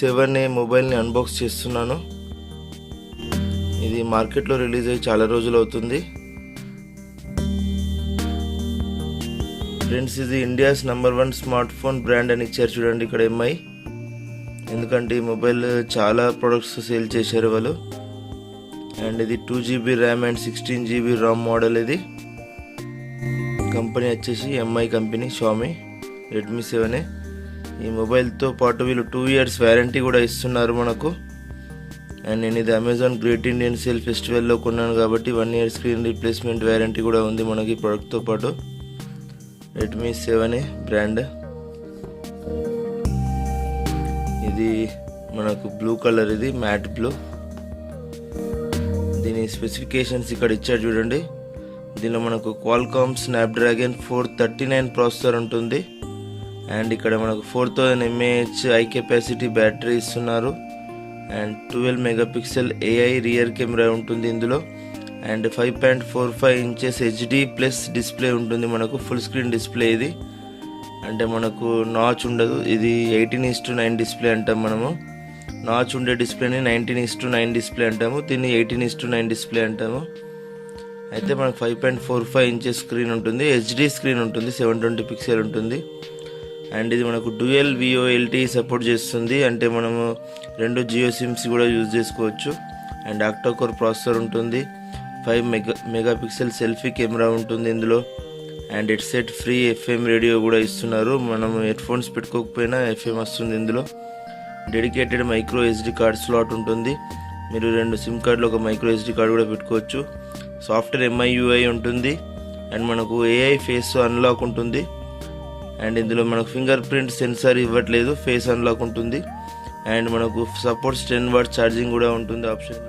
7A మొబైల్ని unbox చేస్తున్నాను. ఇది మార్కెట్లో రిలీజ్ అయ్యి చాలా రోజులు అవుతుంది. ఫ్రెండ్స్, ఇది India's number 1 smart phone brand అని ఇచ్చారు చూడండి ఇక్కడ ఎంఐ. ఎందుకంటే ఈ మొబైల్ చాలా ప్రొడక్ట్స్ సేల్ చేశారు వాళ్ళు. అండ్ ఇది 2GB RAM and 16GB RAM model. ఇది కంపెనీ వచ్చేసి MI company, Xiaomi Redmi 7A. ఈ మొబైల్తో పాటు వీళ్ళు 2 years వ్యారంటీ కూడా ఇస్తున్నారు మనకు. అండ్ నేను ఇది అమెజాన్ గ్రేట్ ఇండియన్ సేల్ ఫెస్టివల్లో కొన్నాను కాబట్టి 1 year స్క్రీన్ రీప్లేస్మెంట్ వ్యారంటీ కూడా ఉంది మనకి ప్రోడక్ట్తో పాటు. Redmi 7A brand. ఇది మనకు బ్లూ కలర్, ఇది మ్యాట్ బ్లూ. దీని స్పెసిఫికేషన్స్ ఇక్కడ ఇచ్చారు చూడండి. దీనిలో మనకు క్వాల్కామ్ స్నాప్డ్రాగన్ 439 ప్రాసెసర్ ఉంటుంది. అండ్ ఇక్కడ మనకు 4000 mAh హై కెపాసిటీ బ్యాటరీ ఇస్తున్నారు. And 12 megapixel AI rear camera ఉంటుంది ఇందులో. And 5.45 inches HD plus display ఉంటుంది మనకు. ఫుల్ స్క్రీన్ డిస్ప్లే ఇది. అంటే మనకు నాచ్ ఉండదు. ఇది 18:9 డిస్ప్లే అంటాం మనము. నాచ్ ఉండే డిస్ప్లేని 19:9 డిస్ప్లే అంటాము. దీన్ని 18:9 డిస్ప్లే అంటాము. అయితే మనకు 5.45 inches స్క్రీన్ ఉంటుంది. HD స్క్రీన్ ఉంటుంది. 720 పిక్సెల్ ఉంటుంది. అండ్ ఇది మనకు డ్యూయల్ VoLTE సపోర్ట్ చేస్తుంది. అంటే మనము 2 జియో సిమ్స్ కూడా యూజ్ చేసుకోవచ్చు. అండ్ ఆక్టోకోర్ ప్రాసెసర్ ఉంటుంది. 5 మెగాపిక్సెల్ సెల్ఫీ కెమెరా ఉంటుంది ఇందులో. And head set free FM radio కూడా ఇస్తున్నారు. మనం హెడ్ ఫోన్స్ పెట్టుకోకపోయినా FM వస్తుంది ఇందులో. Dedicated micro SD card slot ఉంటుంది. మీరు 2 సిమ్ కార్డులు ఒక మైక్రో SD కార్డ్ కూడా పెట్టుకోవచ్చు. సాఫ్ట్వేర్ MIUI ఉంటుంది. అండ్ మనకు AI ఫేస్ అన్లాక్ ఉంటుంది. అండ్ ఇందులో మనకు ఫింగర్ ప్రింట్ సెన్సార్ ఇవ్వట్లేదు, ఫేస్ అన్లాక్ ఉంటుంది. అండ్ మనకు సపోర్ట్స్ 10 వాట్ ఛార్జింగ్ కూడా ఉంటుంది option.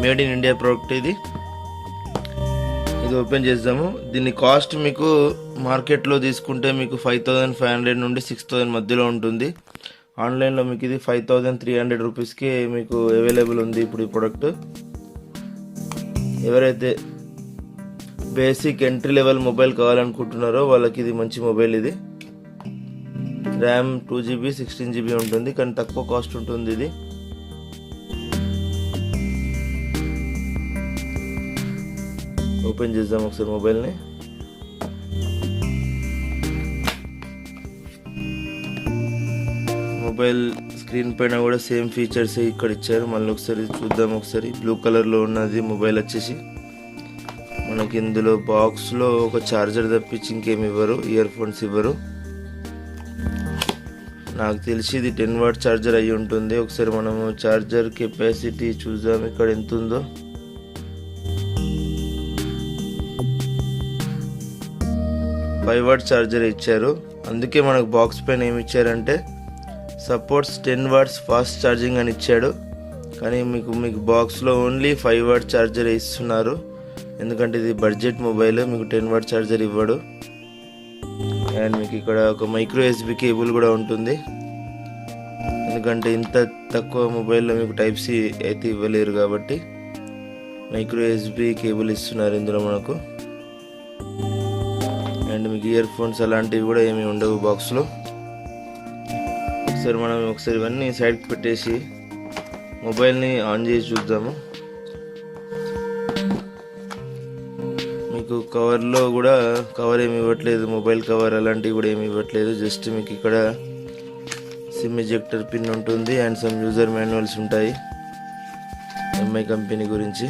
Made in India product ఇది. ఇది ఓపెన్ చేద్దాము. దీని కాస్ట్ మీకు మార్కెట్లో తీసుకుంటే మీకు 5500 నుండి 6000 మధ్యలో ఉంటుంది. ఆన్లైన్లో మీకు ఇది 5300 రూపీస్కి మీకు అవైలబుల్ ఉంది ఇప్పుడు ఈ ప్రోడక్ట్. ఎవరైతే బేసిక్ ఎంట్రీ లెవెల్ మొబైల్ కావాలనుకుంటున్నారో వాళ్ళకి ఇది మంచి మొబైల్. ఇది ర్యామ్ 2GB 16GB ఉంటుంది, కానీ తక్కువ కాస్ట్ ఉంటుంది ఇది. ఓపెన్ చేద్దాం ఒకసారి మొబైల్ని. మొబైల్ స్క్రీన్ పైన కూడా సేమ్ ఫీచర్స్ ఇక్కడ ఇచ్చారు. మళ్ళీ ఒకసారి చూద్దాం. ఒకసారి బ్లూ కలర్లో ఉన్నది మొబైల్ వచ్చేసి మనకి. ఇందులో బాక్స్లో ఒక ఛార్జర్ తప్పించి ఇంకేమి ఇవ్వరు, ఇయర్ ఫోన్స్ ఇవ్వరు. నాకు తెలిసి ఇది 10 వాట్ ఛార్జర్ అయ్యి ఉంటుంది. ఒకసారి మనము ఛార్జర్ కెపాసిటీ చూద్దాం ఇక్కడ ఎంత ఉందో. 5 వాట్ ఛార్జర్ ఇచ్చారు. అందుకే మనకు బాక్స్ పైన ఏమి ఇచ్చారంటే సపోర్ట్స్ 10 వాట్స్ ఫాస్ట్ ఛార్జింగ్ అని ఇచ్చాడు. కానీ మీకు బాక్స్లో ఓన్లీ 5 వాట్ ఛార్జర్ ఇస్తున్నారు. ఎందుకంటే ఇది బడ్జెట్ మొబైల్, మీకు 10 వాట్ ఛార్జర్ ఇవ్వడు. అండ్ మీకు ఇక్కడ ఒక మైక్రో USB కేబుల్ కూడా ఉంటుంది. ఎందుకంటే ఇంత తక్కువ మొబైల్లో మీకు Type-C అయితే ఇవ్వలేరు కాబట్టి మైక్రో USB కేబుల్ ఇస్తున్నారు ఇందులో మనకు. అండ్ మీకు ఇయర్ ఫోన్స్ అలాంటివి కూడా ఏమీ ఉండవు బాక్స్లో. ఒకసారి ఇవన్నీ సైడ్కి పెట్టేసి మొబైల్ని ఆన్ చేసి చూద్దాము. మీకు కవర్లో కూడా కవర్ ఏమి ఇవ్వట్లేదు, మొబైల్ కవర్ అలాంటివి కూడా ఏమి ఇవ్వట్లేదు. జస్ట్ మీకు ఇక్కడ సిమ్ ఎజెక్టర్ పిన్ ఉంటుంది. అండ్ సమ్ యూజర్ మాన్యువల్స్ ఉంటాయి ఎంఐ కంపెనీ గురించి.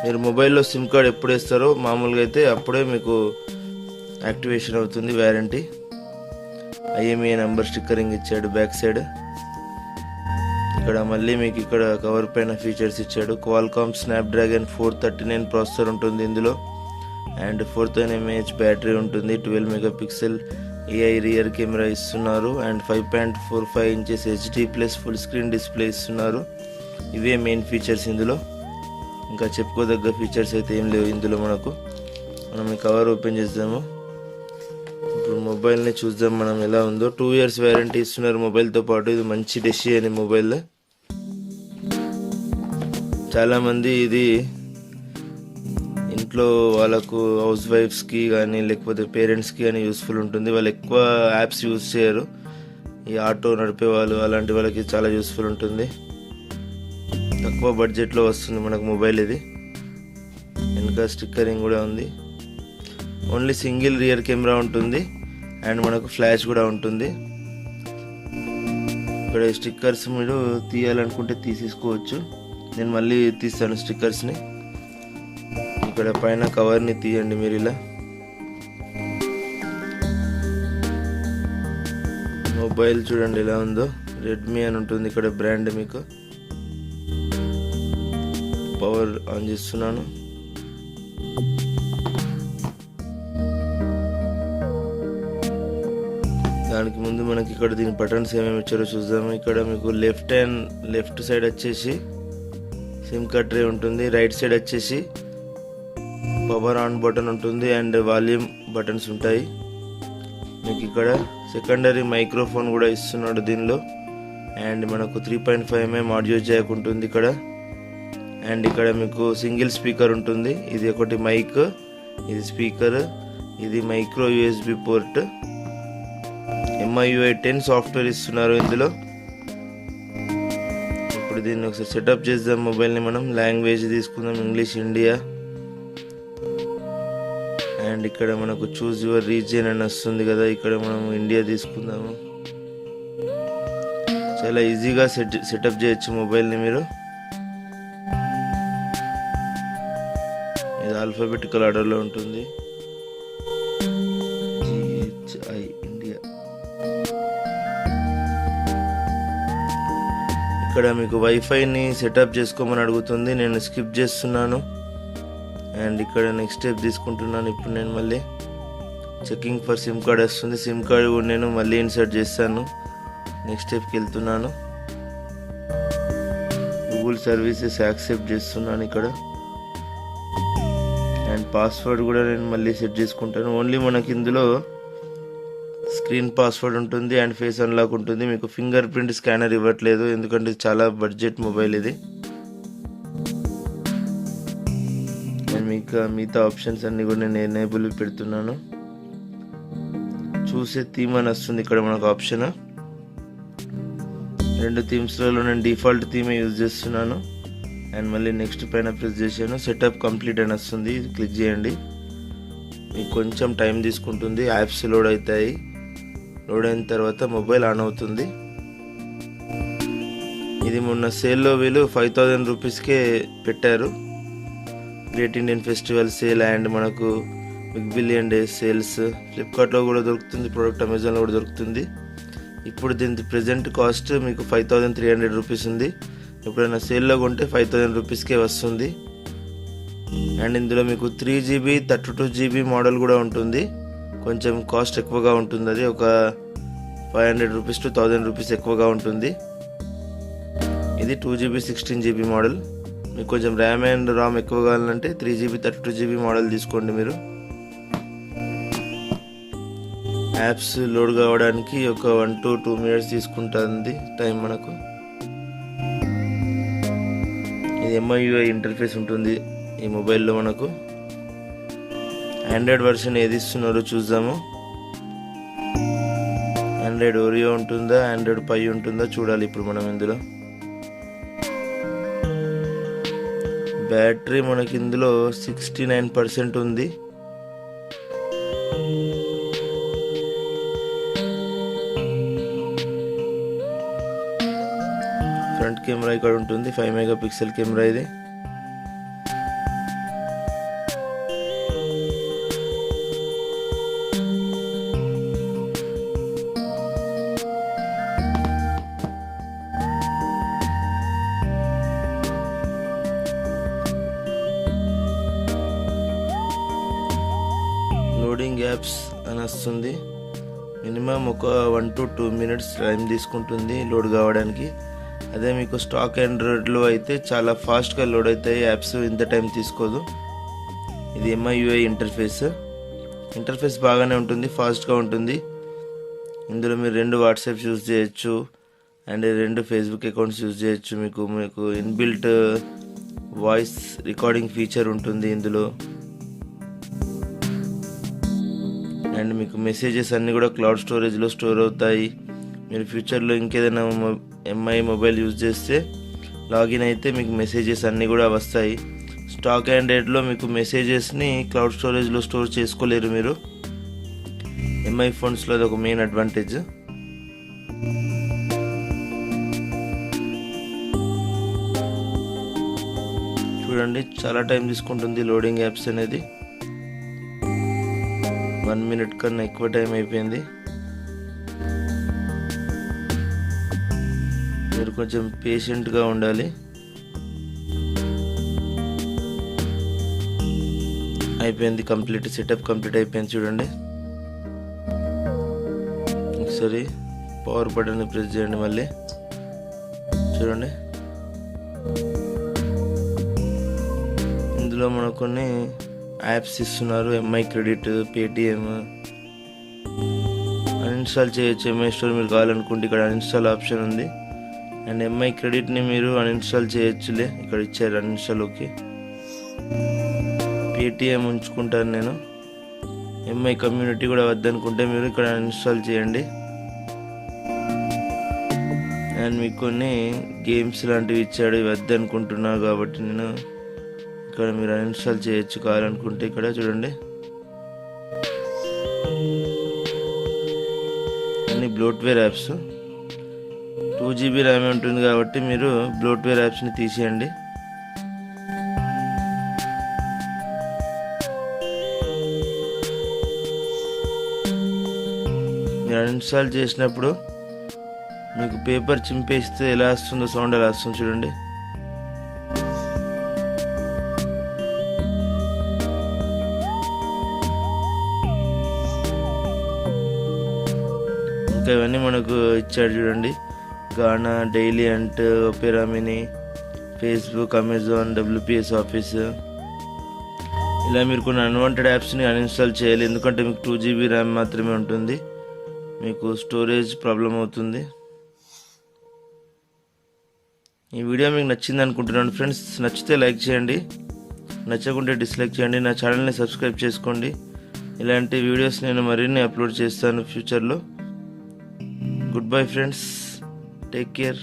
మీరు మొబైల్లో సిమ్ కార్డ్ ఎప్పుడు వేస్తారో మామూలుగా అయితే అప్పుడే మీకు యాక్టివేషన్ అవుతుంది వ్యారంటీ. IMEI నెంబర్ స్టిక్కరింగ్ ఇచ్చాడు బ్యాక్ సైడ్. ఇక్కడ మళ్ళీ మీకు ఇక్కడ కవర్ పైన ఫీచర్స్ ఇచ్చాడు. క్వాల్కామ్ స్నాప్డ్రాగన్ 439 ప్రాసెసర్ ఉంటుంది ఇందులో. అండ్ 4000 mAh బ్యాటరీ ఉంటుంది. 12 మెగాపిక్సెల్ AI రియర్ కెమెరా ఇస్తున్నారు. And 5.45 inches HD plus full screen display ఇస్తున్నారు. ఇవే మెయిన్ ఫీచర్స్ ఇందులో. ఇంకా చెప్పుకోదగ్గ ఫీచర్స్ అయితే ఏం లేవు ఇందులో మనకు. మనం ఈ కవర్ ఓపెన్ చేద్దాము. ఇప్పుడు మొబైల్ని చూద్దాం మనం ఎలా ఉందో. 2 years వ్యారంటీ ఇస్తున్నారు మొబైల్తో పాటు. ఇది మంచి డెసిషన్ మొబైల్. చాలామంది ఇది ఇంట్లో వాళ్ళకు హౌస్ వైఫ్స్కి కానీ లేకపోతే పేరెంట్స్కి కానీ యూస్ఫుల్ ఉంటుంది. వాళ్ళు ఎక్కువ యాప్స్ యూజ్ చేయరు. ఈ ఆటో నడిపే వాళ్ళు అలాంటి వాళ్ళకి చాలా యూస్ఫుల్ ఉంటుంది. తక్కువ బడ్జెట్లో వస్తుంది మనకు మొబైల్ ఇది. వెనక స్టిక్కరింగ్ కూడా ఉంది. ఓన్లీ సింగిల్ రియర్ కెమెరా ఉంటుంది అండ్ మనకు ఫ్లాష్ కూడా ఉంటుంది. ఇక్కడ స్టిక్కర్స్ మీరు తీయాలనుకుంటే తీసేసుకోవచ్చు. నేను మళ్ళీ తీస్తాను స్టిక్కర్స్ని. ఇక్కడ పైన కవర్ని తీయండి మీరు ఇలా. మొబైల్ చూడండి ఎలా ఉందో. రెడ్మీ అని ఉంటుంది ఇక్కడ బ్రాండ్. మీకు పవర్ ఆన్ చేస్తున్నాను. దానికి ముందు మనకి ఇక్కడ దీని బటన్స్ ఏమేమి ఇచ్చారో చూద్దాము. ఇక్కడ మీకు లెఫ్ట్ సైడ్ వచ్చేసి సిమ్ కార్డ్ ట్రే ఉంటుంది. రైట్ సైడ్ వచ్చేసి పవర్ ఆన్ బటన్ ఉంటుంది అండ్ వాల్యూమ్ బటన్స్ ఉంటాయి. మీకు ఇక్కడ సెకండరీ మైక్రోఫోన్ కూడా ఇస్తున్నాడు దీనిలో. అండ్ మనకు 3.5mm ఆడియో జాక్ ఉంటుంది ఇక్కడ. అండ్ ఇక్కడ మీకు సింగిల్ స్పీకర్ ఉంటుంది. ఇది ఒకటి మైక్, ఇది స్పీకర్, ఇది micro USB port. MIUI 10 software ఇస్తున్నారు ఇందులో. ఇప్పుడు దీన్ని ఒకసారి సెటప్ చేద్దాం. మొబైల్ని మనం లాంగ్వేజ్ తీసుకుందాం, ఇంగ్లీష్ ఇండియా. అండ్ ఇక్కడ మనకు చూజ్ యువర్ రీజియన్ అని వస్తుంది కదా, ఇక్కడ మనం ఇండియా తీసుకుందాము. చాలా ఈజీగా సెటప్ చేయొచ్చు మొబైల్ని మీరు. ఇది ఆల్ఫాబెటికల్ ఆర్డర్లో ఉంటుంది. ఇండియా. ఇక్కడ మీకు వైఫైని సెటప్ చేసుకోమని అడుగుతుంది. నేను స్కిప్ చేస్తున్నాను. అండ్ ఇక్కడ నెక్స్ట్ స్టెప్ తీసుకుంటున్నాను. ఇప్పుడు నేను మళ్ళీ చెకింగ్ ఫర్ సిమ్ కార్డ్ వస్తుంది. సిమ్ కార్డ్ కూడా నేను మళ్ళీ ఇన్సర్ట్ చేస్తాను. నెక్స్ట్ స్టెప్కి వెళ్తున్నాను. గూగుల్ సర్వీసెస్ యాక్సెప్ట్ చేస్తున్నాను ఇక్కడ. అండ్ పాస్వర్డ్ కూడా నేను మళ్ళీ సెట్ చేసుకుంటాను. ఓన్లీ మనకి ఇందులో స్క్రీన్ పాస్వర్డ్ ఉంటుంది అండ్ ఫేస్ అన్లాక్ ఉంటుంది. మీకు ఫింగర్ ప్రింట్ స్కానర్ ఇవ్వట్లేదు ఎందుకంటే చాలా బడ్జెట్ మొబైల్ ఇది. మిగతా ఆప్షన్స్ అన్ని కూడా నేను ఎనేబుల్ పెడుతున్నాను. చూసే థీమ్ అని వస్తుంది ఇక్కడ మనకు ఆప్షన్. 2 థీమ్స్లలో నేను డిఫాల్ట్ థీమే యూజ్ చేస్తున్నాను. అండ్ మళ్ళీ నెక్స్ట్ పైన ప్రెస్ చేశాను. సెటప్ కంప్లీట్ అని వస్తుంది. ఇది క్లిక్ చేయండి. మీకు కొంచెం టైం తీసుకుంటుంది. యాప్స్ లోడ్ అవుతాయి. లోడ్ అయిన తర్వాత మొబైల్ ఆన్ అవుతుంది. ఇది మొన్న సేల్లో వీళ్ళు 5000 రూపీస్కే పెట్టారు. Great Indian festival sale and మనకు బిగ్ బిలియన్ డేస్ సేల్స్. ఫ్లిప్కార్ట్లో కూడా దొరుకుతుంది ప్రోడక్ట్, అమెజాన్లో కూడా దొరుకుతుంది. ఇప్పుడు దీని ప్రెజెంట్ కాస్ట్ మీకు 5300 రూపీస్ ఉంది. ఎప్పుడైనా సేల్లో కొంటే 5000 రూపీస్కే వస్తుంది. అండ్ ఇందులో మీకు 3GB 32GB మోడల్ కూడా ఉంటుంది. కొంచెం కాస్ట్ ఎక్కువగా ఉంటుంది. అది ఒక 500 రూపీస్ టు 1000 రూపీస్ ఎక్కువగా ఉంటుంది. ఇది 2GB 16GB మోడల్. మీకు కొంచెం ర్యామ్ అండ్ రామ్ ఎక్కువ కావాలంటే 3GB 32GB మోడల్ తీసుకోండి మీరు. యాప్స్ లోడ్ కావడానికి ఒక 1 to 2 minutes తీసుకుంటుంది టైం మనకు. ఇది MIUI ఇంటర్ఫేస్ ఉంటుంది ఈ మొబైల్లో మనకు. ఆండ్రాయిడ్ వర్షన్ ఏది ఇస్తున్నారో చూద్దాము. ఆండ్రాయిడ్ ఓరియో ఉంటుందా, ఆండ్రాయిడ్ పై ఉంటుందా చూడాలి ఇప్పుడు మనం ఇందులో. బ్యాటరీ మనకి ఇందులో 69% ఉంది. ఫ్రంట్ కెమెరా ఇక్కడ ఉంటుంది. 5 MP కెమెరా ఇది. లోడింగ్ యాప్స్ అని వస్తుంది. మినిమం ఒక 1 to 2 minutes టైం తీసుకుంటుంది లోడ్ కావడానికి. అదే మీకు స్టాక్ ఆండ్రాయిడ్లో అయితే చాలా ఫాస్ట్గా లోడ్ అవుతాయి యాప్స్, ఇంత టైం తీసుకోదు. ఇది MIUI ఇంటర్ఫేస్ బాగానే ఉంటుంది, ఫాస్ట్గా ఉంటుంది. ఇందులో మీరు 2 వాట్సాప్ యూజ్ చేయొచ్చు అండ్ 2 ఫేస్బుక్ అకౌంట్స్ యూజ్ చేయొచ్చు. మీకు ఇన్బిల్ట్ వాయిస్ రికార్డింగ్ ఫీచర్ ఉంటుంది ఇందులో. అండ్ మీకు మెసేజెస్ అన్నీ కూడా క్లౌడ్ స్టోరేజ్లో స్టోర్ అవుతాయి. మీరు ఫ్యూచర్లో ఇంకేదైనా ఎంఐ మొబైల్ యూజ్ చేస్తే లాగిన్ అయితే మీకు మెసేజెస్ అన్నీ కూడా వస్తాయి. స్టాక్ ఆండ్రాయిడ్లో మీకు మెసేజెస్ని క్లౌడ్ స్టోరేజ్లో స్టోర్ చేసుకోలేరు మీరు. ఎంఐ ఫోన్స్లో అది ఒక మెయిన్ అడ్వాంటేజ్. చూడండి, చాలా టైం తీసుకుంటుంది లోడింగ్ యాప్స్ అనేది. 1 minute కన్నా ఎక్కువ టైం అయిపోయింది. మీరు కొంచెం పేషెంట్గా ఉండాలి. అయిపోయింది, సెటప్ కంప్లీట్ అయిపోయింది. చూడండి, ఒకసారి పవర్ బటన్ ప్రెస్ చేయండి. మళ్ళీ చూడండి, ఇందులో మనకు కొన్ని యాప్స్ ఇస్తున్నారు. ఎంఐ క్రెడిట్, పేటిఎం అన్ఇన్స్టాల్ చేయొచ్చు. ఎంఐ స్టోర్ మీరు కావాలనుకుంటే ఇక్కడ అన్ఇన్స్టాల్ ఆప్షన్ ఉంది. అండ్ ఎంఐ క్రెడిట్ని మీరు అన్ఇన్స్టాల్ చేయొచ్చులే, ఇక్కడ ఇచ్చారు అన్ఇన్స్టాల్. ఓకే, పేటిఎం ఉంచుకుంటాను నేను. ఎంఐ కమ్యూనిటీ కూడా వద్దనుకుంటే మీరు ఇక్కడ అన్ఇన్స్టాల్ చేయండి. అండ్ మీకు కొన్ని గేమ్స్ లాంటివి ఇచ్చాడు, ఇవి వద్దనుకుంటున్నాను కాబట్టి నేను ఇక్కడ మీరు అన్ఇన్స్టాల్ చేయొచ్చు కావాలనుకుంటే. ఇక్కడ చూడండి, అన్ని బ్లోట్వేర్ యాప్స్. 2GB ర్యామ్ ఉంటుంది కాబట్టి మీరు బ్లోట్వేర్ యాప్స్ని తీసేయండి. మీరు అన్ఇన్స్టాల్ చేసినప్పుడు మీకు పేపర్ చింపేస్తే ఎలా వస్తుందో సౌండ్ అలా వస్తుంది. చూడండి, ఇంకా ఇవన్నీ మనకు ఇచ్చాడు. చూడండి, గానా, డైలీ అంట్, opera mini, Facebook, Amazon, WPS office. ఇలా మీరు కొన్ని అన్వాంటెడ్ యాప్స్ని అన్ఇన్స్టాల్ చేయాలి, ఎందుకంటే మీకు 2GB ర్యామ్ మాత్రమే ఉంటుంది. మీకు స్టోరేజ్ ప్రాబ్లం అవుతుంది. ఈ వీడియో మీకు నచ్చింది అనుకుంటున్నాను ఫ్రెండ్స్. నచ్చితే లైక్ చేయండి, నచ్చకుంటే డిస్లైక్ చేయండి. నా ఛానల్ని సబ్స్క్రైబ్ చేసుకోండి. ఇలాంటి వీడియోస్ నేను మరిన్ని అప్లోడ్ చేస్తాను ఫ్యూచర్లో. Goodbye friends, take care.